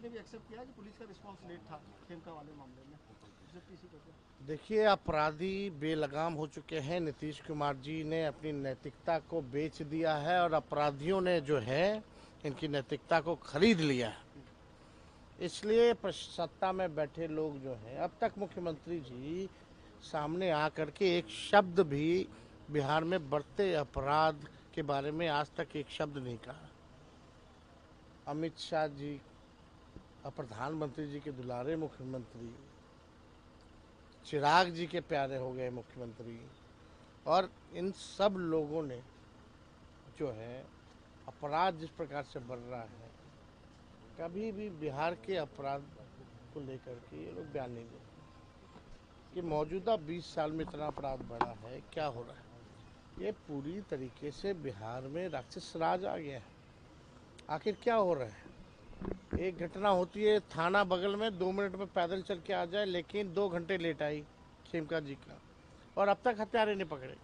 मुख्यमंत्री ने भी एक्सेप्ट किया कि पुलिस का रिस्पांस लेट था खेमका वाले मामले में। देखिए, अपराधी बेलगाम हो चुके हैं। नीतीश कुमार जी ने अपनी नैतिकता को बेच दिया है और अपराधियों ने जो है इनकी नैतिकता को खरीद लिया है। इसलिए सत्ता में बैठे लोग जो हैं, अब तक मुख्यमंत्री जी सामने आकर के एक शब्द भी बिहार में बढ़ते अपराध के बारे में आज तक एक शब्द नहीं कहा। अमित शाह जी और प्रधानमंत्री जी के दुलारे मुख्यमंत्री, चिराग जी के प्यारे हो गए मुख्यमंत्री, और इन सब लोगों ने जो है अपराध जिस प्रकार से बढ़ रहा है, कभी भी बिहार के अपराध को लेकर के ये लोग बयान नहीं देते कि मौजूदा 20 साल में इतना अपराध बढ़ा है, क्या हो रहा है। ये पूरी तरीके से बिहार में राक्षस राज आ गया है। आखिर क्या हो रहा है? एक घटना होती है थाना बगल में, 2 मिनट में पैदल चल के आ जाए, लेकिन 2 घंटे लेट आई खेमका जी का, और अब तक हत्यारे नहीं पकड़े।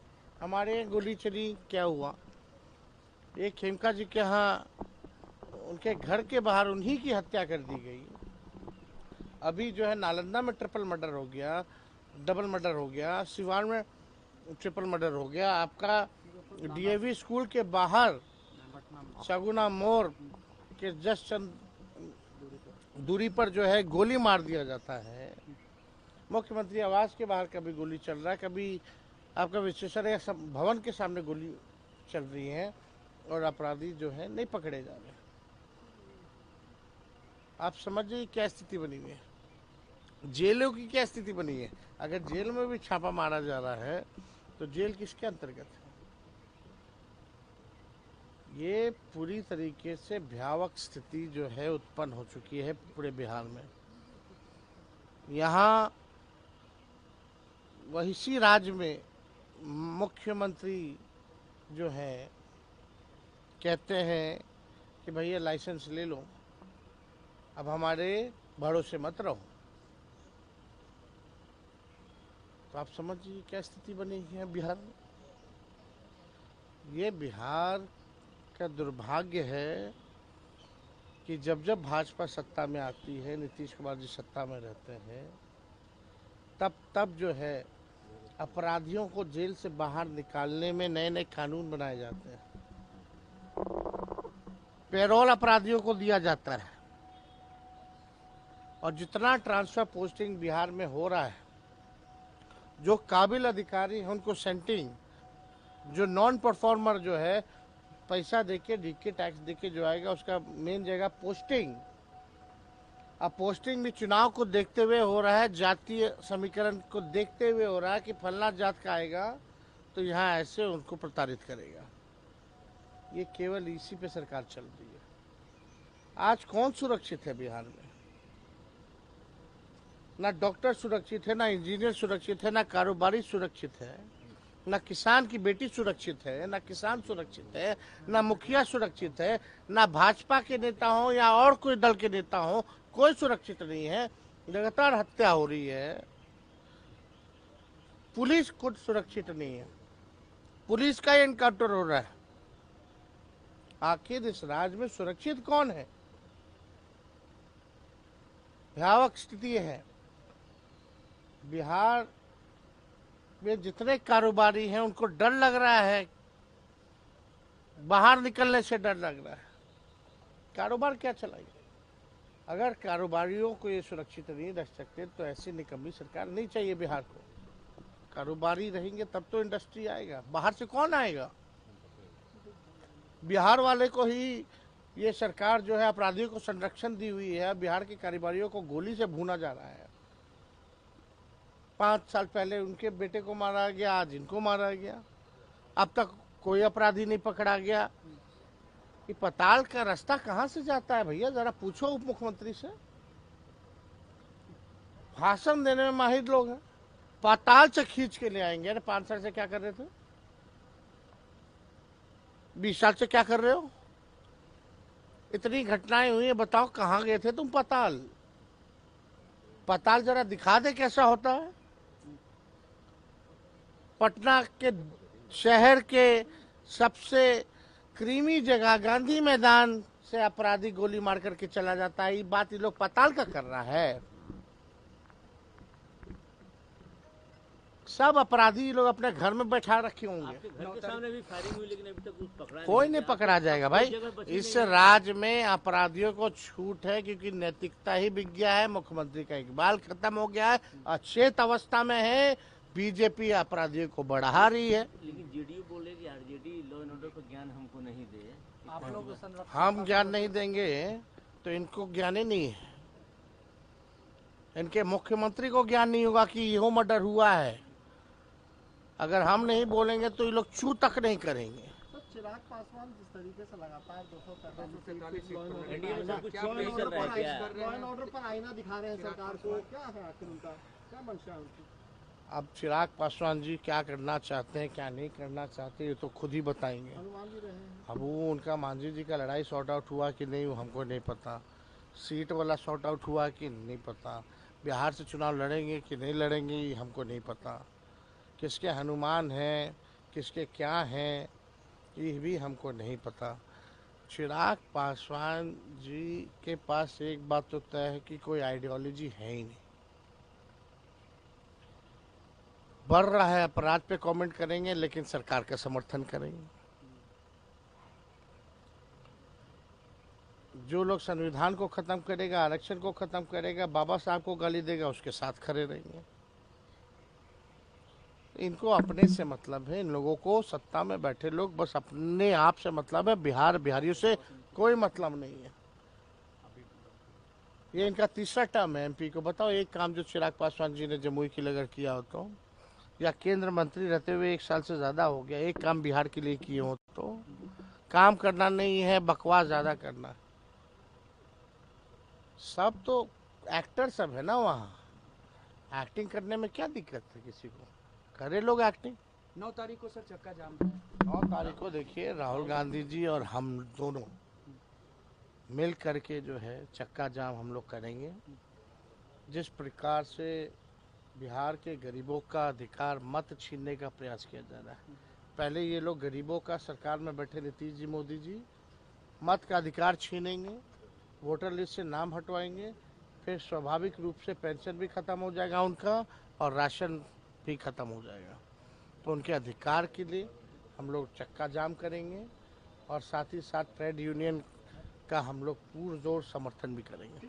हमारे गोली चली, क्या हुआ? एक खेमका जी के यहाँ उनके घर के बाहर उन्हीं की हत्या कर दी गई। अभी जो है नालंदा में ट्रिपल मर्डर हो गया, डबल मर्डर हो गया, सिवान में ट्रिपल मर्डर हो गया। आपका डीएवी स्कूल के बाहर सगुना मोड़ के जस्ट चंद दूरी पर जो है गोली मार दिया जाता है। मुख्यमंत्री आवास के बाहर कभी गोली चल रहा है, कभी आपका विश्वेश्वरैया भवन के सामने गोली चल रही है, और अपराधी जो है नहीं पकड़े जा रहे। आप समझिए क्या स्थिति बनी हुई है, जेलों की क्या स्थिति बनी है। अगर जेल में भी छापा मारा जा रहा है तो जेल किसके अंतर्गत है? ये पूरी तरीके से भयावह स्थिति जो है उत्पन्न हो चुकी है पूरे बिहार में। यहाँ इसी राज्य में मुख्यमंत्री जो है कहते हैं कि भैया लाइसेंस ले लो, अब हमारे भरोसे मत रहो। तो आप समझिए क्या स्थिति बनी है बिहार में। ये बिहार का दुर्भाग्य है कि जब जब भाजपा सत्ता में आती है, नीतीश कुमार जी सत्ता में रहते हैं, तब तब जो है अपराधियों को जेल से बाहर निकालने में नए नए कानून बनाए जाते हैं। पेरोल अपराधियों को दिया जाता है, और जितना ट्रांसफर पोस्टिंग बिहार में हो रहा है, जो काबिल अधिकारी हैं उनको सेंटिंग, जो नॉन परफॉर्मर जो है पैसा देके डीके टैक्स देके जो आएगा उसका मेन जगह पोस्टिंग। अब पोस्टिंग भी चुनाव को देखते हुए हो रहा है, जातीय समीकरण को देखते हुए हो रहा है कि फलना जात का आएगा तो यहाँ ऐसे उनको प्रताड़ित करेगा। ये केवल इसी पे सरकार चल रही है। आज कौन सुरक्षित है बिहार में? ना डॉक्टर सुरक्षित है, ना इंजीनियर सुरक्षित है, ना कारोबारी सुरक्षित है, ना किसान की बेटी सुरक्षित है, ना किसान सुरक्षित है, ना मुखिया सुरक्षित है, ना भाजपा के नेता हो या और कोई दल के नेता हो, कोई सुरक्षित नहीं है। लगातार हत्या हो रही है। पुलिस खुद सुरक्षित नहीं है, पुलिस का एनकाउंटर हो रहा है। आखिर इस राज्य में सुरक्षित कौन है? भयावह स्थिति है। बिहार में जितने कारोबारी हैं उनको डर लग रहा है, बाहर निकलने से डर लग रहा है। कारोबार क्या चलाएंगे? अगर कारोबारियों को ये सुरक्षित नहीं रख सकते तो ऐसी निकम्मी सरकार नहीं चाहिए बिहार को। कारोबारी रहेंगे तब तो इंडस्ट्री आएगा, बाहर से कौन आएगा? बिहार वाले को ही ये सरकार जो है अपराधियों को संरक्षण दी हुई है, बिहार के कारोबारियों को गोली से भूना जा रहा है। 5 साल पहले उनके बेटे को मारा गया, आज इनको मारा गया, अब तक कोई अपराधी नहीं पकड़ा गया। ये पाताल का रास्ता कहाँ से जाता है भैया? जरा पूछो उप मुख्यमंत्री से। भाषण देने में माहिर लोग हैं, पाताल से खींच के ले आएंगे। अरे 5 साल से क्या कर रहे थे? 20 साल से क्या कर रहे हो? इतनी घटनाएं हुई है, बताओ कहाँ गए थे तुम पाताल? पाताल जरा दिखा दे कैसा होता है। पटना के शहर के सबसे क्रीमी जगह गांधी मैदान से अपराधी गोली मार करके चला जाता है। ये बात ये लोग पताल का कर रहा है। सब अपराधी लोग अपने घर में बैठा रखे होंगे। आपके घर के सामने भी फायरिंग हुई लेकिन अभी तक कुछ पकड़ा कोई नहीं पकड़ा जाएगा भाई। इस राज्य में अपराधियों को छूट है क्योंकि नैतिकता ही बिक गया है। मुख्यमंत्री का इकबाल खत्म हो गया है, अचेत अवस्था में है। बीजेपी अपराधियों को बढ़ा रही है। लेकिन जेडीयू बोले कि आरजेडी लॉ एंड ऑर्डर का ज्ञान हमको नहीं दे। आप लोग हम ज्ञान नहीं देंगे तो इनको ज्ञान ही नहीं है। इनके मुख्यमंत्री को ज्ञान नहीं होगा कि यह मर्डर हुआ है। अगर हम नहीं बोलेंगे तो ये लोग चू तक नहीं करेंगे। तो चिराग पासवान जिस तरीके से लगातार 243 लॉ एंड ऑर्डर पर आईना दिखा रहे हैं सरकार को, क्या है आखिर उनका क्या मंशा है उनकी? अब चिराग पासवान जी क्या करना चाहते हैं क्या नहीं करना चाहते ये तो खुद ही बताएंगे। अनुमान भी रहे हैं। अब वो उनका मांझी जी का लड़ाई सॉर्ट आउट हुआ कि नहीं वो हमको नहीं पता। सीट वाला सॉर्ट आउट हुआ कि नहीं पता। बिहार से चुनाव लड़ेंगे कि नहीं लड़ेंगे ये हमको नहीं पता। किसके हनुमान हैं किसके क्या हैं ये भी हमको नहीं पता। चिराग पासवान जी के पास एक बात तो तय है कि कोई आइडियोलॉजी है ही नहीं। बढ़ रहा है अपराध पे कमेंट करेंगे लेकिन सरकार का समर्थन करेंगे। जो लोग संविधान को खत्म करेगा, आरक्षण को खत्म करेगा, बाबा साहब को गाली देगा उसके साथ खड़े रहेंगे। इनको अपने से मतलब है। इन लोगों को सत्ता में बैठे लोग बस अपने आप से मतलब है। बिहार बिहारियों से कोई मतलब नहीं है। ये इनका तीसरा टर्म है एमपी को। बताओ एक काम जो चिराग पासवान जी ने जमुई की लगकर किया हो तो, या केंद्र मंत्री रहते हुए 1 साल से ज्यादा हो गया, एक काम बिहार के लिए किए हो तो। काम करना नहीं है, बकवास ज्यादा करना है। सब तो एक्टर सब है ना वहाँ। एक्टिंग करने में क्या दिक्कत है किसी को? करे लोग एक्टिंग। 9 तारीख को सर चक्का जाम 9 तारीख को देखिए राहुल गांधी जी और हम दोनों मिल करके जो है चक्का जाम हम लोग करेंगे। जिस प्रकार से बिहार के गरीबों का अधिकार मत छीनने का प्रयास किया जा रहा है। पहले ये लोग गरीबों का सरकार में बैठे नीतीश जी मोदी जी मत का अधिकार छीनेंगे, वोटर लिस्ट से नाम हटवाएंगे, फिर स्वाभाविक रूप से पेंशन भी खत्म हो जाएगा उनका और राशन भी खत्म हो जाएगा। तो उनके अधिकार के लिए हम लोग चक्का जाम करेंगे और साथ ही साथ ट्रेड यूनियन का हम लोग पुरजोर समर्थन भी करेंगे।